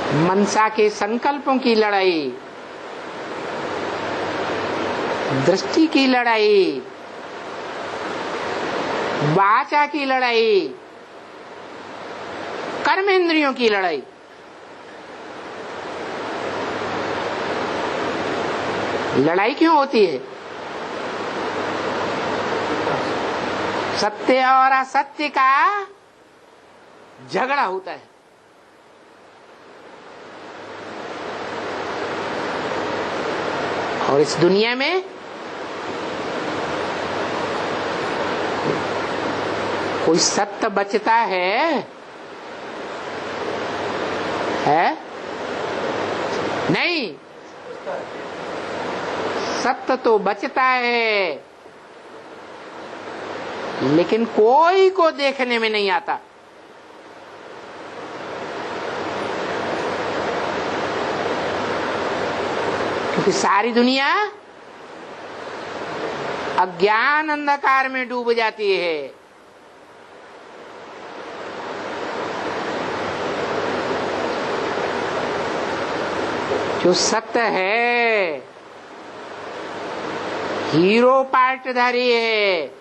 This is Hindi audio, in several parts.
मनसा के संकल्पों की लड़ाई, दृष्टि की लड़ाई, वाचा की लड़ाई, कर्मेंद्रियों की लड़ाई। लड़ाई क्यों होती है? सत्य और असत्य का झगड़ा होता है। और इस दुनिया में कोई सत्य बचता है? नहीं, सत्य तो बचता है, लेकिन कोई को देखने में नहीं आता। क्योंकि सारी दुनिया अज्ञान अंधकार में डूब जाती है। जो सत्य है, हीरो पार्टधारी है,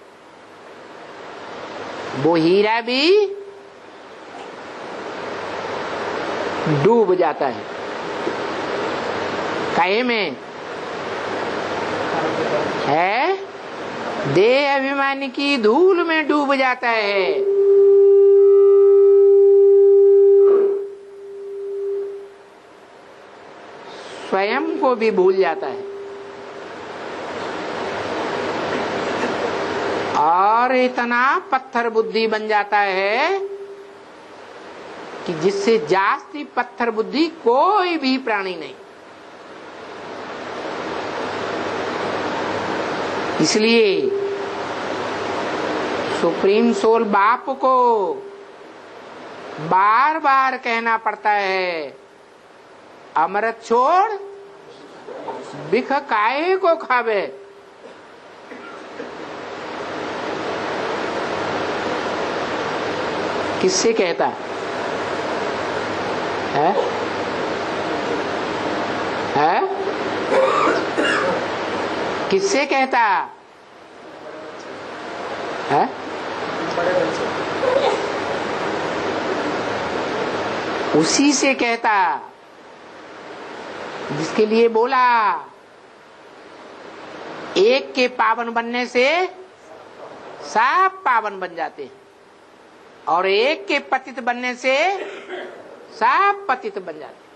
वो हीरा भी डूब जाता है। काहे में है? देह अभिमान की धूल में डूब जाता है। स्वयं को भी भूल जाता है और इतना पत्थर बुद्धि बन जाता है कि जिससे जास्ती पत्थर बुद्धि कोई भी प्राणी नहीं। इसलिए सुप्रीम सोल बाप को बार बार कहना पड़ता है, अमृत छोड़ बिख काहे को खावे। किससे कहता है? किससे कहता है? उसी से कहता जिसके लिए बोला एक के पावन बनने से सब पावन बन जाते हैं और एक के पतित बनने से सब पतित बन जाते।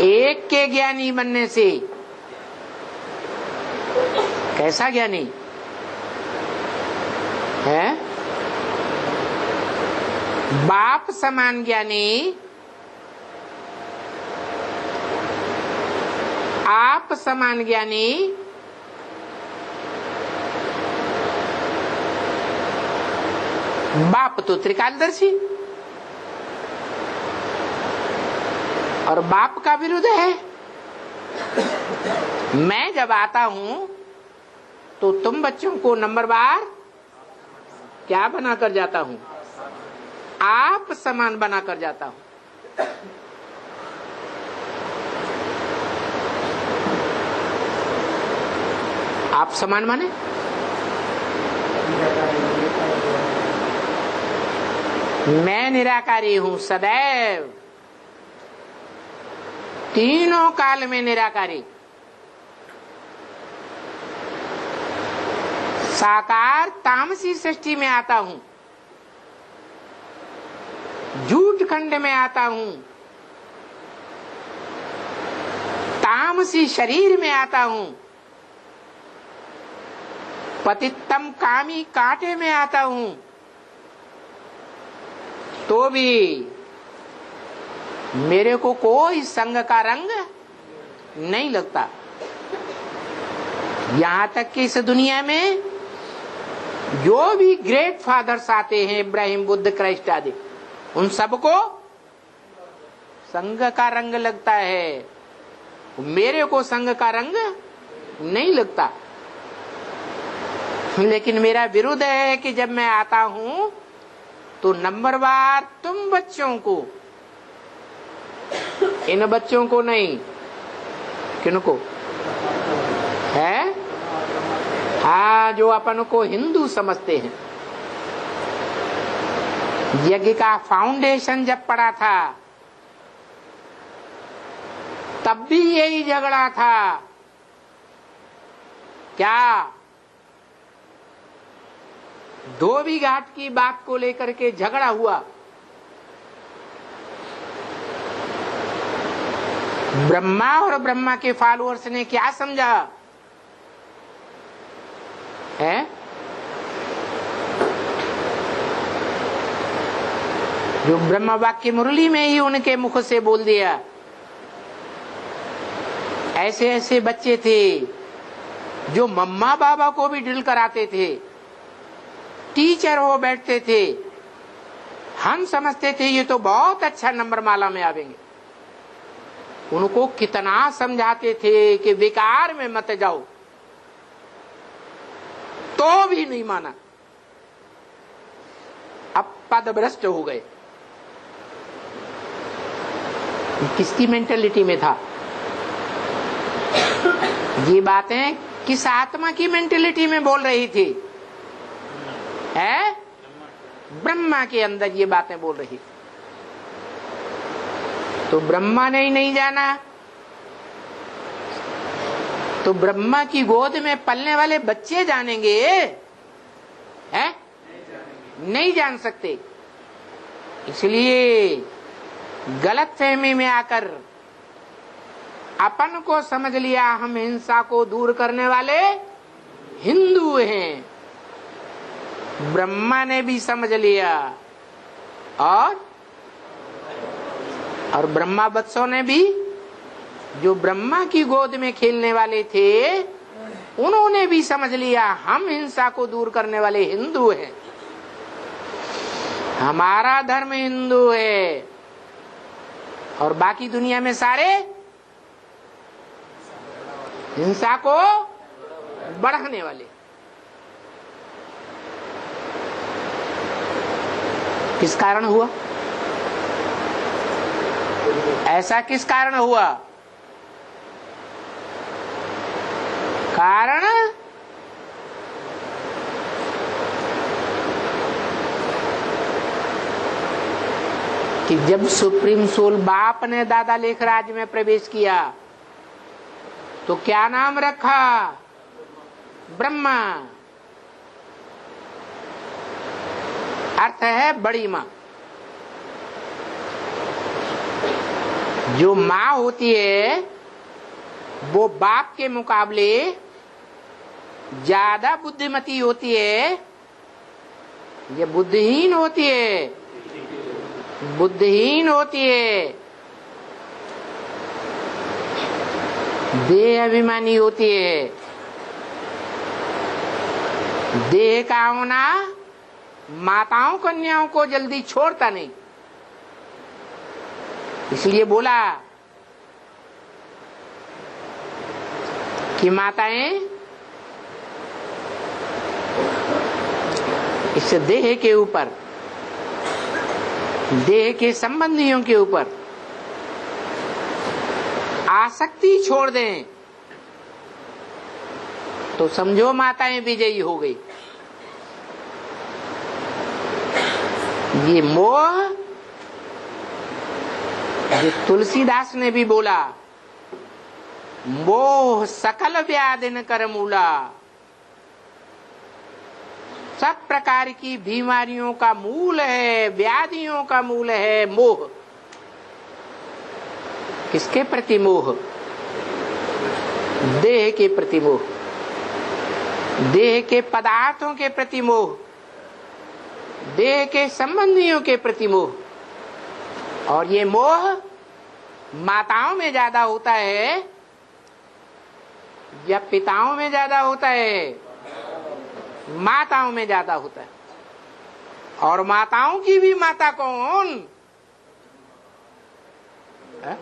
एक के ज्ञानी बनने से, कैसा ज्ञानी है? बाप समान ज्ञानी, आप समान ज्ञानी, बाप तो त्रिकालदर्शी और बाप का विरुद्ध है। मैं जब आता हूं तो तुम बच्चों को नंबरवार क्या बनाकर जाता हूं? आप समान बनाकर जाता हूं। आप समान माने मैं निराकारी हूं सदैव, तीनों काल में निराकारी। साकार तामसी सृष्टि में आता हूं, झूठ खंड में आता हूं, तामसी शरीर में आता हूं, पतितम कामी कांटे में आता हूं, तो भी मेरे को कोई संग का रंग नहीं लगता। यहां तक कि इस दुनिया में जो भी ग्रेट फादर्स आते हैं, इब्राहिम, बुद्ध, क्राइस्ट आदि, उन सबको संग का रंग लगता है, मेरे को संग का रंग नहीं लगता। लेकिन मेरा विरुद्ध है कि जब मैं आता हूं तो नंबरवार तुम बच्चों को, इन बच्चों को नहीं, किनको है? हाँ, जो अपन को हिंदू समझते हैं। यज्ञ का फाउंडेशन जब पड़ा था तब भी यही झगड़ा था। क्या? धोबी घाट की बात को लेकर के झगड़ा हुआ। ब्रह्मा और ब्रह्मा के फॉलोअर्स ने क्या समझा है? जो ब्रह्म वाक्य मुरली में ही उनके मुख से बोल दिया। ऐसे ऐसे बच्चे थे जो मम्मा बाबा को भी ड्रिल कराते थे, टीचर हो बैठते थे। हम समझते थे ये तो बहुत अच्छा नंबर माला में आवेंगे। उनको कितना समझाते थे कि बेकार में मत जाओ, तो भी नहीं माना। अब पदभ्रष्ट हो गए। किसकी मेंटेलिटी में था? ये बातें किस आत्मा की मेंटेलिटी में बोल रही थी? है ब्रह्मा के अंदर ये बातें बोल रही। तो ब्रह्मा ने ही नहीं जाना, तो ब्रह्मा की गोद में पलने वाले बच्चे जानेंगे? है नहीं जान सकते। इसलिए गलत फहमी में आकर अपन को समझ लिया हम हिंसा को दूर करने वाले हिंदू हैं। ब्रह्मा ने भी समझ लिया और ब्रह्मा बच्चों ने भी, जो ब्रह्मा की गोद में खेलने वाले थे, उन्होंने भी समझ लिया हम हिंसा को दूर करने वाले हिंदू हैं। हमारा धर्म हिंदू है और बाकी दुनिया में सारे हिंसा को बढ़ाने वाले। किस कारण हुआ ऐसा? किस कारण हुआ? कारण कि जब सुप्रीम सोल बाप ने दादा लेखराज में प्रवेश किया तो क्या नाम रखा? ब्रह्मा। अर्थ है बड़ी माँ। जो माँ होती है वो बाप के मुकाबले ज्यादा बुद्धिमती होती है। ये बुद्धिहीन होती है, बुद्धिहीन होती है, देह अभिमानी होती है। देह का होना माताओं कन्याओं को जल्दी छोड़ता नहीं। इसलिए बोला कि माताएं इस देह के ऊपर, देह के संबंधियों के ऊपर आसक्ति छोड़ दें तो समझो माताएं विजयी हो गई। ये मोह जो तुलसीदास ने भी बोला, मोह सकल व्याधिन कर मूला। सब प्रकार की बीमारियों का मूल है, व्याधियों का मूल है मोह। किसके प्रति मोह? देह के प्रति मोह, देह के पदार्थों के प्रति मोह, देह के संबंधियों के प्रति मोह। और ये मोह माताओं में ज्यादा होता है या पिताओं में ज्यादा होता है? माताओं में ज्यादा होता है। और माताओं की भी माता कौन है?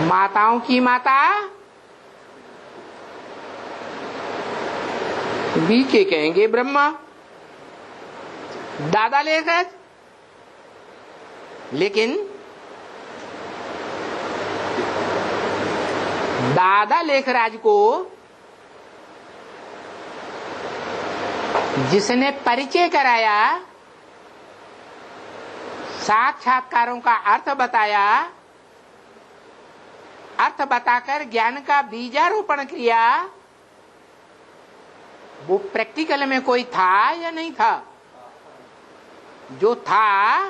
माताओं की माता बी के कहेंगे ब्रह्मा, दादा लेखराज, लेकिन दादा लेखराज को जिसने परिचय कराया, साक्षात्कारों का अर्थ बताया, अर्थ बताकर ज्ञान का बीजारोपण किया, वो प्रैक्टिकल में कोई था या नहीं था? जो था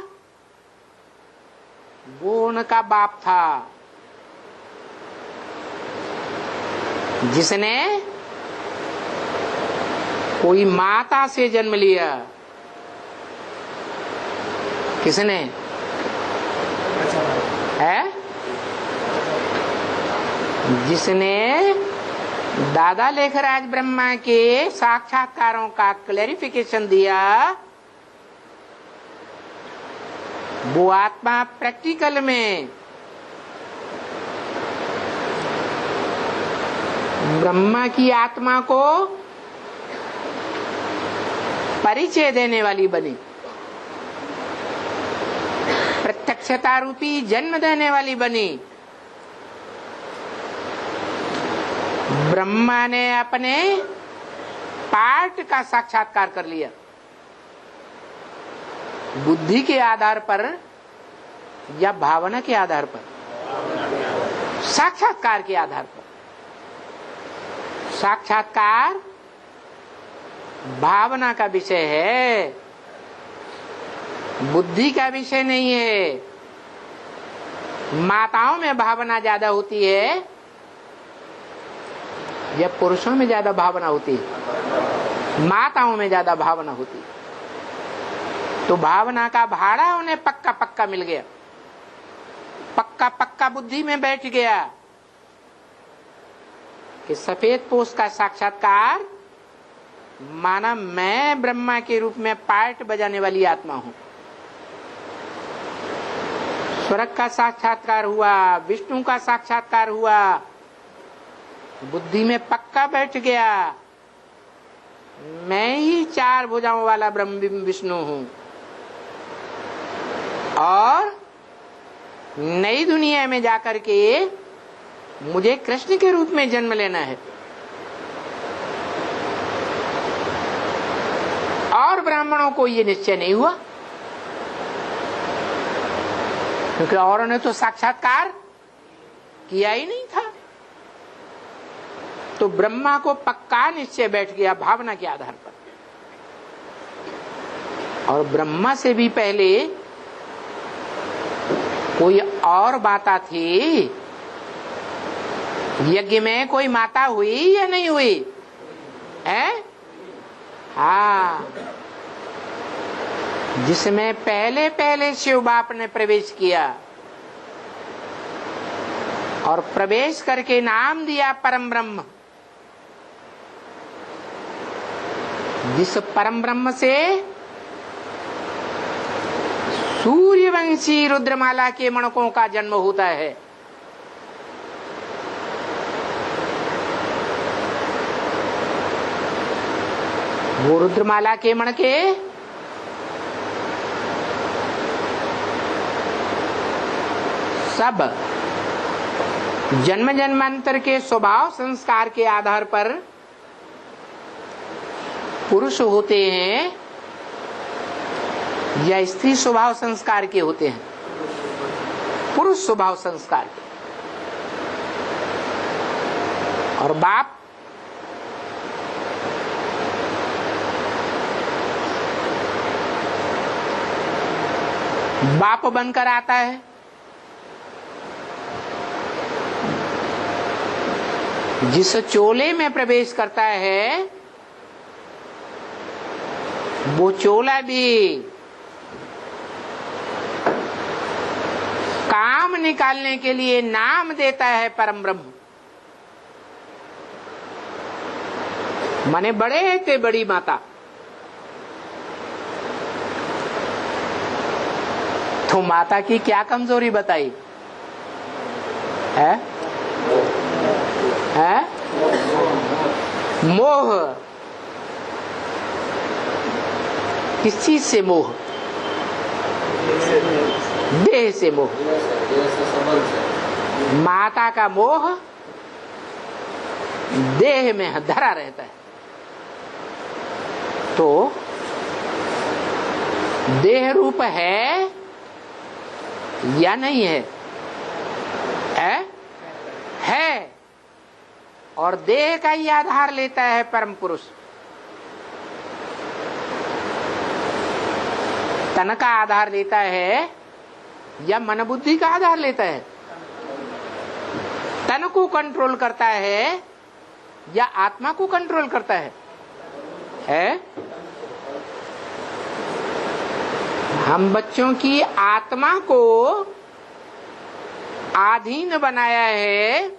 वो उनका बाप था, जिसने कोई माता से जन्म लिया। किसने है? जिसने दादा लेखराज ब्रह्मा के साक्षात्कारों का क्लैरिफिकेशन दिया, वो आत्मा प्रैक्टिकल में ब्रह्मा की आत्मा को परिचय देने वाली बनी, प्रत्यक्षता रूपी जन्म देने वाली बनी। ब्रह्मा ने अपने पार्ट का साक्षात्कार कर लिया, बुद्धि के आधार पर या भावना के आधार पर? साक्षात्कार के आधार पर। साक्षात्कार भावना का विषय है, बुद्धि का विषय नहीं है। माताओं में भावना ज्यादा होती है या पुरुषों में ज्यादा भावना होती है? माताओं में ज्यादा भावना होती है। तो भावना का भाड़ा उन्हें पक्का पक्का मिल गया, पक्का पक्का बुद्धि में बैठ गया कि सफेद पोष का साक्षात्कार माना मैं ब्रह्मा के रूप में पार्ट बजाने वाली आत्मा हूं। स्वर्ग का साक्षात्कार हुआ, विष्णु का साक्षात्कार हुआ, बुद्धि में पक्का बैठ गया मैं ही चार भुजाओं वाला ब्रह्म विष्णु हूं और नई दुनिया में जाकर के मुझे कृष्ण के रूप में जन्म लेना है। और ब्राह्मणों को ये निश्चय नहीं हुआ, क्योंकि औरों ने तो साक्षात्कार किया ही नहीं था। तो ब्रह्मा को पक्का निश्चय बैठ गया भावना के आधार पर। और ब्रह्मा से भी पहले कोई और माता थी। यज्ञ में कोई माता हुई या नहीं हुई है? हाँ, जिसमें पहले पहले शिव बाप ने प्रवेश किया और प्रवेश करके नाम दिया परम ब्रह्म। जिस परम ब्रह्म से सूर्यवंशी रुद्रमाला के मणकों का जन्म होता है। वो रुद्रमाला के मणके सब जन्म जन्मांतर के स्वभाव संस्कार के आधार पर पुरुष होते हैं या स्त्री स्वभाव संस्कार के होते हैं? पुरुष स्वभाव संस्कार के। और बाप बाप बनकर आता है। जिस चोले में प्रवेश करता है वो चोला भी काम निकालने के लिए नाम देता है परम ब्रह्म। माने बड़े के बड़ी माता। तो माता की क्या कमजोरी बताई है? मोह। किस चीज से मोह? देह से मोह। माता का मोह देह में धरा रहता है। तो देह रूप है या नहीं है? है। और देह का ही आधार लेता है परम पुरुष। तन का आधार लेता है या मन बुद्धि का आधार लेता है? तन को कंट्रोल करता है या आत्मा को कंट्रोल करता है? हम बच्चों की आत्मा को आधीन बनाया है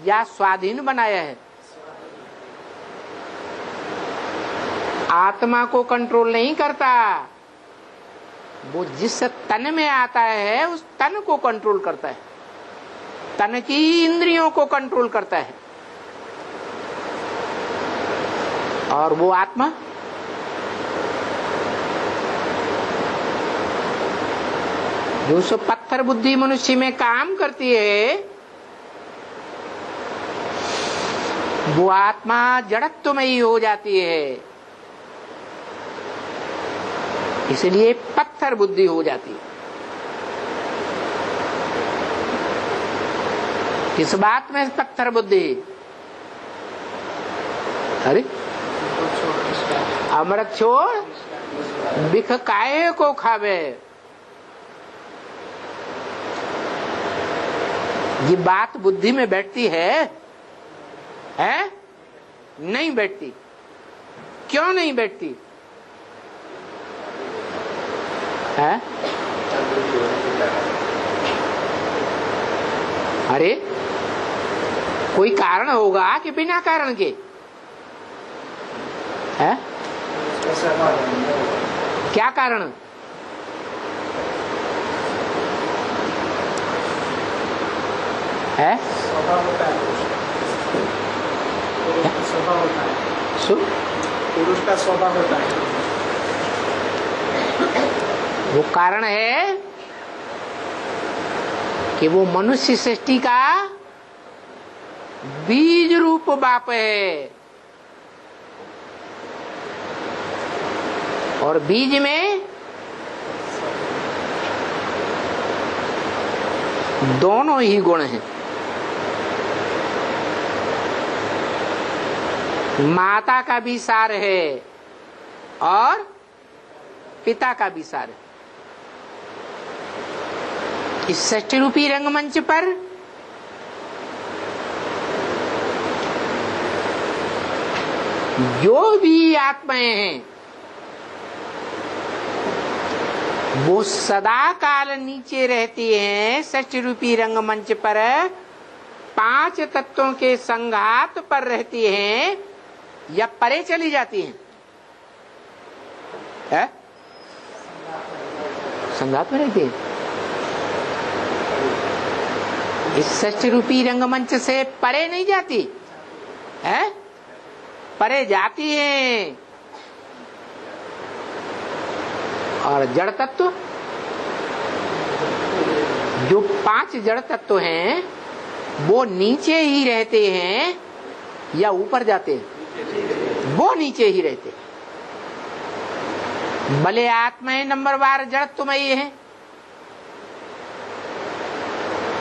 या स्वाधीन बनाया है? आत्मा को कंट्रोल नहीं करता, वो जिस तन में आता है उस तन को कंट्रोल करता है, तन की इंद्रियों को कंट्रोल करता है। और वो आत्मा जो सो पत्थर बुद्धि मनुष्य में काम करती है, वो आत्मा जड़त्व में ही हो जाती है, इसलिए पत्थर बुद्धि हो जाती है। किस बात में पत्थर बुद्धि? अरे अमृत छोड़ बिख काहे को खावे। ये बात बुद्धि में बैठती है? नहीं बैठती। क्यों नहीं बैठती? है? अरे कोई कारण होगा कि बिना कारण के? है? क्या कारण? है? पुरुष का स्वभाव होता है। वो कारण है कि वो मनुष्य सृष्टि का बीज रूप बाप है, और बीज में दोनों ही गुण हैं। माता का भी सार है और पिता का भी सार है। इस सृष्टि रूपी रंगमंच पर जो भी आत्माएं हैं वो सदा काल नीचे रहती हैं। सृष्टि रूपी रंगमंच पर 5 तत्वों के संघात पर रहती हैं या परे चली जाती हैं? संघात में रहती है। इस सृष्टि रूपी रंगमंच से परे नहीं जाती है? परे जाती है। और जड़ तत्व, जो 5 जड़ तत्व हैं वो नीचे ही रहते हैं या ऊपर जाते हैं? वो नीचे ही रहते हैं। भले आत्माएं नंबरवार जड़त्व में ही है,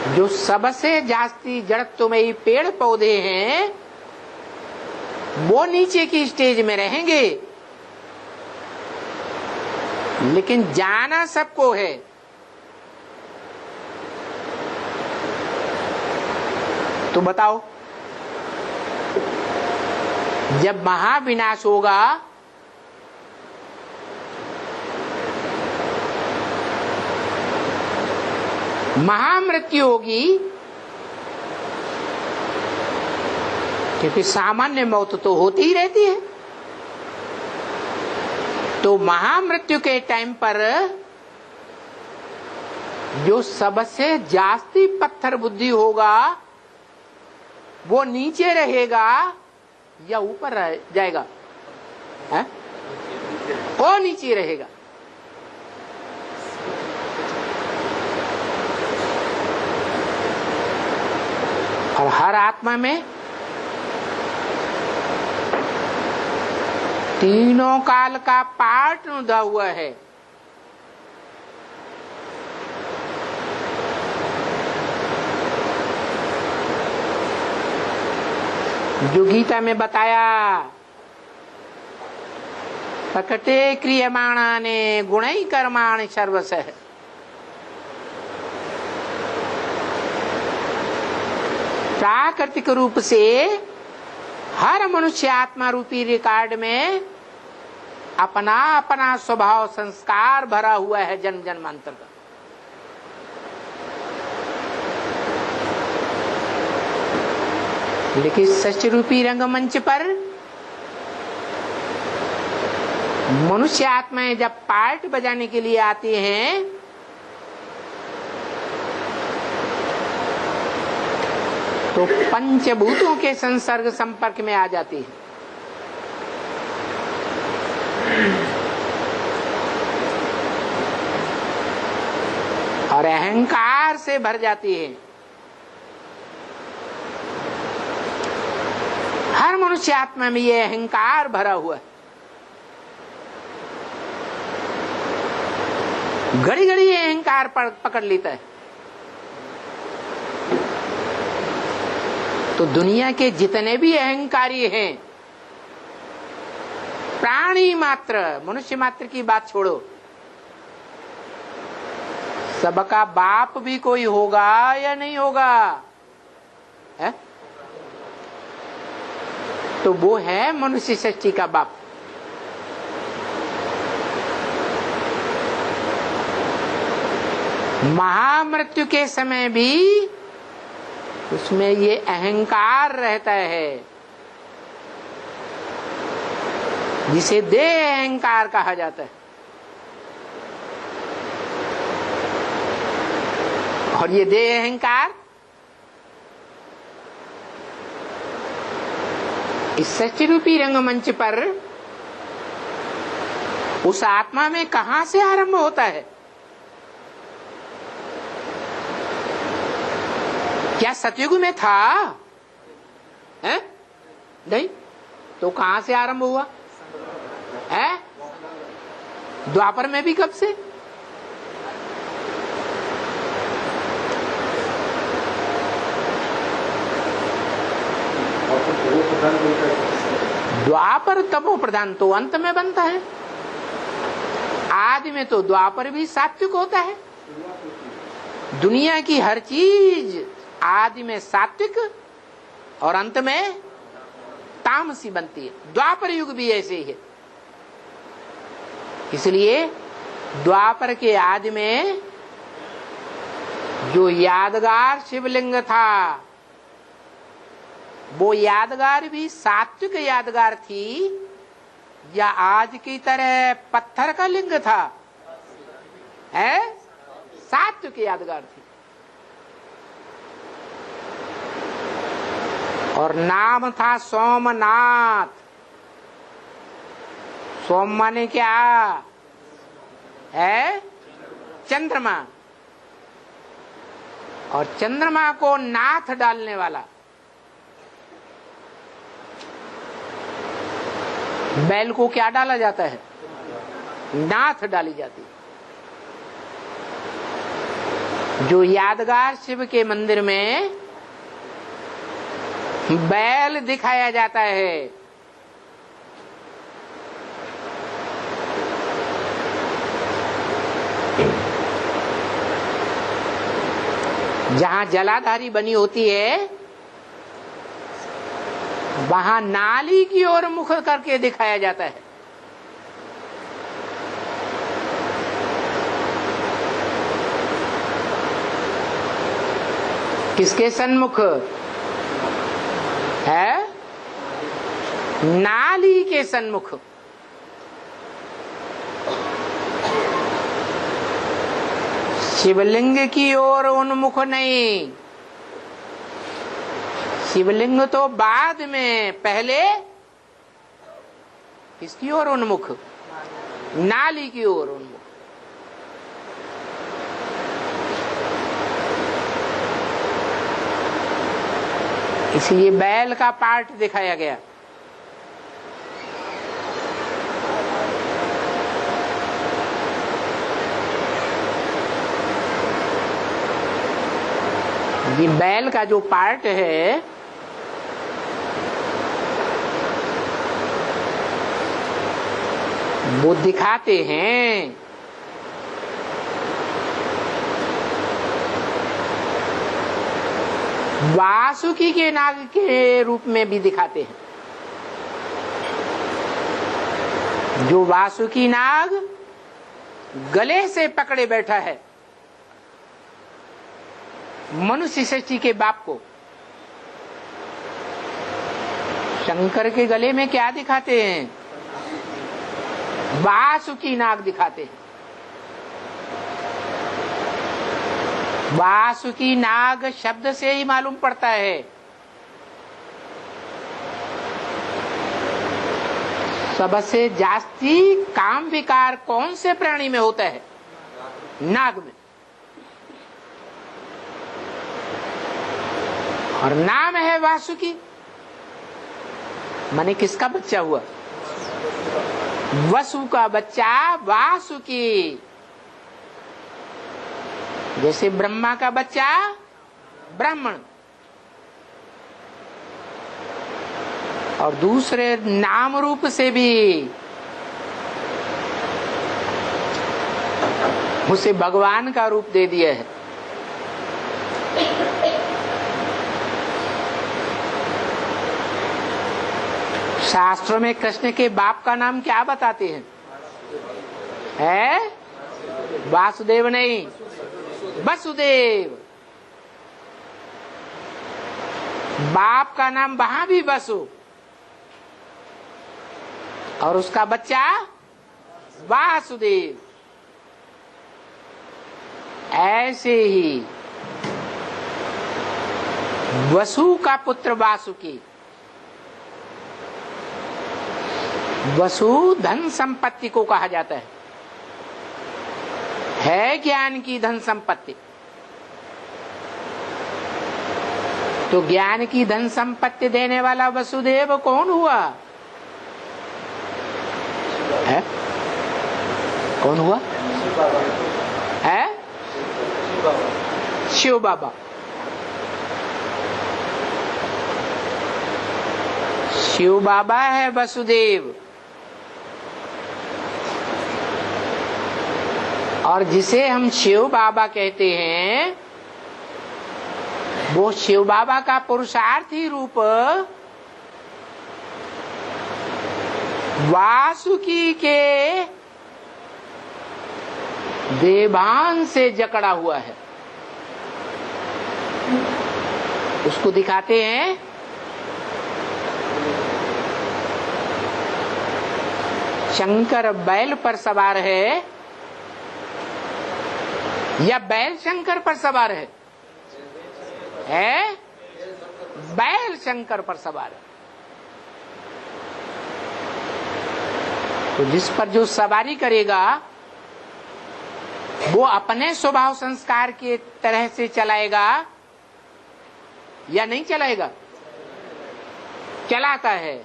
जो सबसे जास्ती जड़त्व में ही पेड़ पौधे हैं वो नीचे की स्टेज में रहेंगे, लेकिन जाना सबको है। तो बताओ, जब महाविनाश होगा महामृत्यु होगी, क्योंकि सामान्य मौत तो होती ही रहती है, तो महामृत्यु के टाइम पर जो सबसे जास्ती पत्थर बुद्धि होगा वो नीचे रहेगा या ऊपर जाएगा? है? वो वो नीचे रहेगा। और हर आत्मा में तीनों काल का पाठ उदा हुआ है। जो गीता में बताया, प्रकृते क्रियमाणाने गुणै कर्माणि सर्वशः। प्राकृतिक रूप से हर मनुष्य आत्मा रूपी रिकॉर्ड में अपना अपना स्वभाव संस्कार भरा हुआ है जन्म जन्मांतर का। लेकिन सृष्टि रूपी रंगमंच पर मनुष्य आत्माएं जब पार्ट बजाने के लिए आती हैं तो पंचभूतों के संसर्ग संपर्क में आ जाती है और अहंकार से भर जाती है। हर मनुष्य आत्मा में ये अहंकार भरा हुआ है। घड़ी घड़ी ये अहंकार पकड़ लेता है। तो दुनिया के जितने भी अहंकारी हैं, प्राणी मात्र, मनुष्य मात्र की बात छोड़ो, सबका बाप भी कोई होगा या नहीं होगा है? तो वो है मनुष्य सृष्टि का बाप। महामृत्यु के समय भी उसमें ये अहंकार रहता है, जिसे देह अहंकार कहा जाता है। और ये देह अहंकार इस सृष्टि रूपी रंगमंच पर उस आत्मा में कहां से आरंभ होता है? क्या सतयुग में था है? नहीं तो कहां से आरंभ हुआ है? द्वापर में भी कब से? द्वापर तपो प्रधान तो अंत में बनता है। आदि में तो द्वापर भी सात्विक होता है। दुनिया की हर चीज आदि में सात्विक और अंत में तामसी बनती है। द्वापर युग भी ऐसे ही है। इसलिए द्वापर के आदि में जो यादगार शिवलिंग था वो यादगार भी सात्विक यादगार थी या आज की तरह पत्थर का लिंग था? है सात्विक यादगार थी। और नाम था सोमनाथ। सोम माने क्या है? चंद्रमा। और चंद्रमा को नाथ डालने वाला। बैल को क्या डाला जाता है? नाथ डाली जाती है। जो यादगार शिव के मंदिर में बैल दिखाया जाता है, जहां जलाधारी बनी होती है वहां नाली की ओर मुख करके दिखाया जाता है। किसके सन्मुख है? नाली के सन्मुख। शिवलिंग की ओर उन्मुख नहीं। शिवलिंग तो बाद में, पहले किसकी ओर उन्मुख? नाली की ओर उन्मुख। इसलिए बैल का पार्ट दिखाया गया। ये बैल का जो पार्ट है वो दिखाते हैं। वासुकी के नाग के रूप में भी दिखाते हैं। जो वासुकी नाग गले से पकड़े बैठा है मनुष्य सृष्टि के बाप को, शंकर के गले में क्या दिखाते हैं? वासुकी नाग दिखाते हैं। वासुकी नाग शब्द से ही मालूम पड़ता है सबसे जास्ती काम विकार कौन से प्राणी में होता है? नाग में। और नाम है वासुकी, माने किसका बच्चा हुआ? वसु का बच्चा वासुकी। जैसे ब्रह्मा का बच्चा ब्राह्मण, और दूसरे नाम रूप से भी उसे भगवान का रूप दे दिया है। शास्त्रों में कृष्ण के बाप का नाम क्या बताते हैं? है वासुदेव नहीं, वसुदेव। बाप का नाम वहां भी वसु, और उसका बच्चा वासुदेव। ऐसे ही वसु का पुत्र वासुकी। वसु धन संपत्ति को कहा जाता है ज्ञान की धन संपत्ति। तो ज्ञान की धन संपत्ति देने वाला वसुदेव कौन हुआ है? कौन हुआ है? शिव बाबा। शिव बाबा है वसुदेव। और जिसे हम शिव बाबा कहते हैं वो शिव बाबा का पुरुषार्थी रूप वासुकी के देवान से जकड़ा हुआ है। उसको दिखाते हैं शंकर बैल पर सवार है या बैल शंकर पर सवार है? बैल शंकर पर सवार है। तो जिस पर जो सवारी करेगा वो अपने स्वभाव संस्कार के तरह से चलाएगा या नहीं चलाएगा? चलाता है।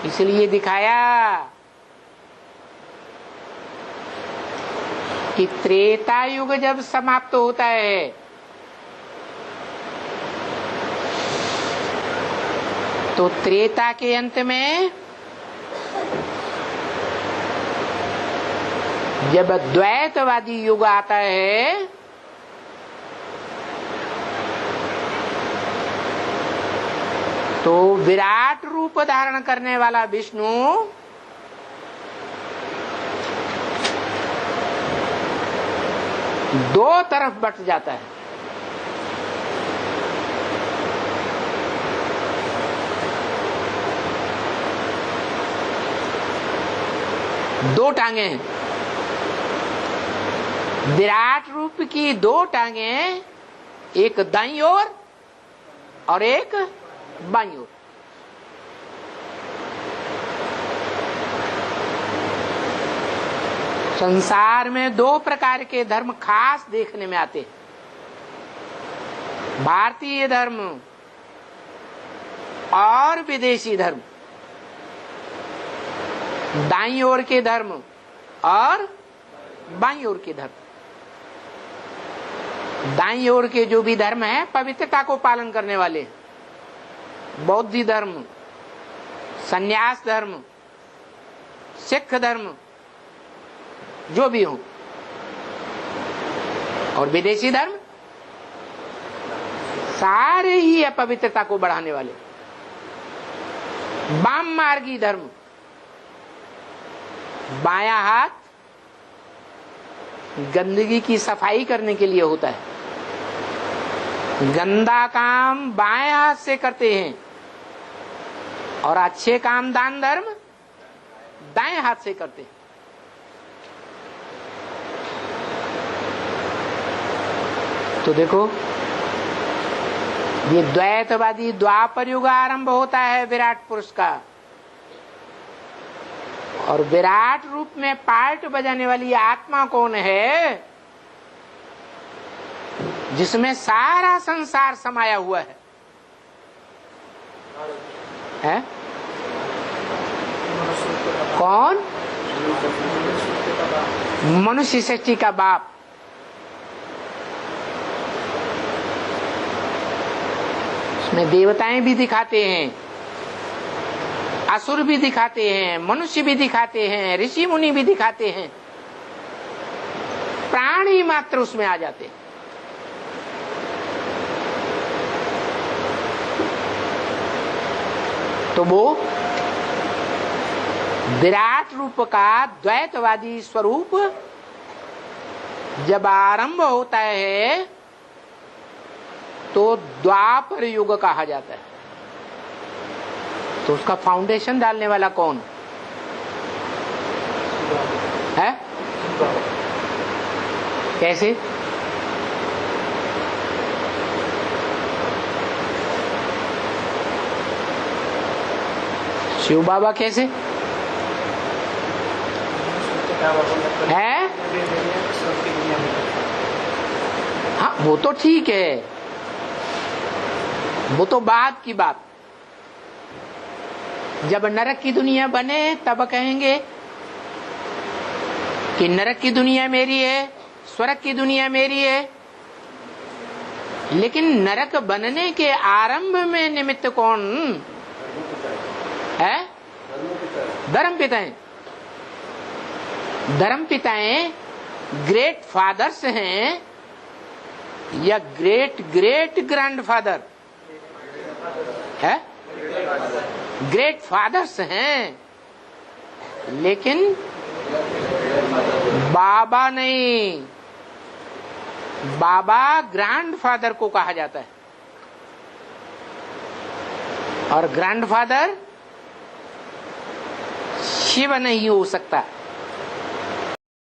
इसलिए दिखाया कि त्रेता युग जब समाप्त होता है तो त्रेता के अंत में जब द्वैतवादी युग आता है तो विराट रूप धारण करने वाला विष्णु दो तरफ बट जाता है। दो टांगे हैं। विराट रूप की दो टांगे, एक दाईं ओर और एक बाईं ओर। संसार में दो प्रकार के धर्म खास देखने में आते हैं, भारतीय धर्म और विदेशी धर्म, दाईं ओर के धर्म और बाईं ओर के धर्म। दाईं ओर के जो भी धर्म है पवित्रता को पालन करने वाले, बौद्ध धर्म, संन्यास धर्म, सिख धर्म, जो भी हो, और विदेशी धर्म सारे ही अपवित्रता को बढ़ाने वाले। वाम मार्गी धर्म, बायां हाथ गंदगी की सफाई करने के लिए होता है, गंदा काम बाएं हाथ से करते हैं, और अच्छे काम दान धर्म दाएं हाथ से करते हैं। तो देखो, ये द्वैतवादी द्वापर युग आरंभ होता है विराट पुरुष का, और विराट रूप में पार्ट बजाने वाली आत्मा कौन है? जिसमें सारा संसार समाया हुआ है? कौन? मनुष्य सृष्टि का बाप। उसमें देवताएं भी दिखाते हैं, असुर भी दिखाते हैं, मनुष्य भी दिखाते हैं, ऋषि मुनि भी दिखाते हैं, प्राणी मात्र उसमें आ जाते हैं। तो वो विराट रूप का द्वैतवादी स्वरूप जब आरंभ होता है तो द्वापर युग कहा जाता है। तो उसका फाउंडेशन डालने वाला कौन है? कैसे? शिव बाबा कैसे है? हाँ, वो तो ठीक है, वो तो बाद की बात। जब नरक की दुनिया बने तब कहेंगे कि नरक की दुनिया मेरी है, स्वर्ग की दुनिया मेरी है। लेकिन नरक बनने के आरंभ में निमित्त कौन है? धर्मपिताएं। धर्मपिताएं ग्रेट फादर्स हैं या ग्रेट ग्रेट ग्रैंडफादर है? ग्रेट फादर्स हैं, लेकिन बाबा नहीं। बाबा ग्रैंडफादर को कहा जाता है, और ग्रैंडफादर शिव नहीं हो सकता।